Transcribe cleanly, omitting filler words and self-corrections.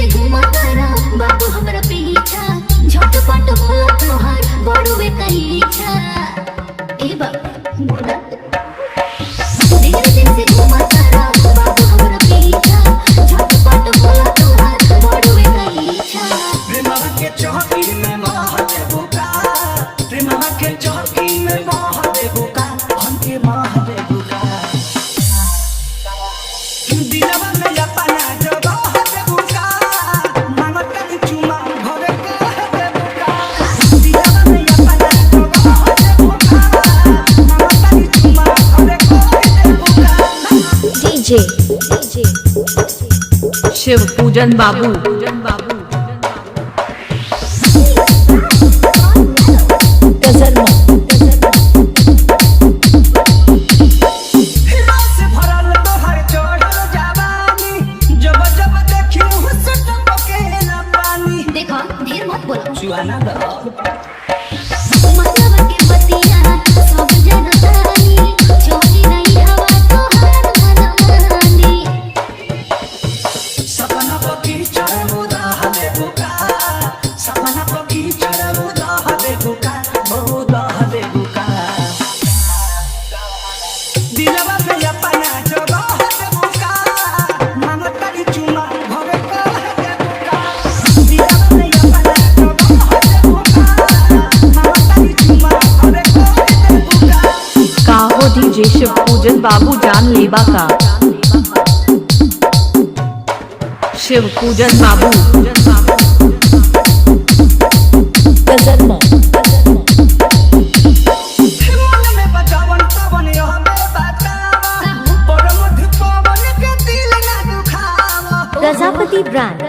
से घुमा तारा बाबू हमरा पीछा झटपट बोला तोहार बड़ुए कई इच्छा ए बाबू धीरे से घुमा तारा बाबू हमरा पीछा झटपट बोला तोहार बड़ुए कई इच्छा प्रेमवा के चौकी में मोह देबू का प्रेमवा के चौकी में मोह देबू का हमके मोह देबू का दिलवा में अपना जगह देबू का मांगत के चुमा भरे के देबू का दिलवा में अपना जगह देबू का मांगत के चुमा भरे के देबू का डीजे शिव पूजन बाबू चुआना दो मतलब के बतिया सब जनतानी चोरी नहीं हवा तोहार मनमानी सपना पकी चरमुदा हले बुका सपना पकी चरमुदा हले बुका बहुदा हले बुका दिलवा में अपना जगह हले बुका मांगत की चुमा भरे का हले बुका दिलवा में अपना काहो डीजे शिव पूजन बाबू जान लेबा का शिव पूजन बाबू प्रजापति ब्रांड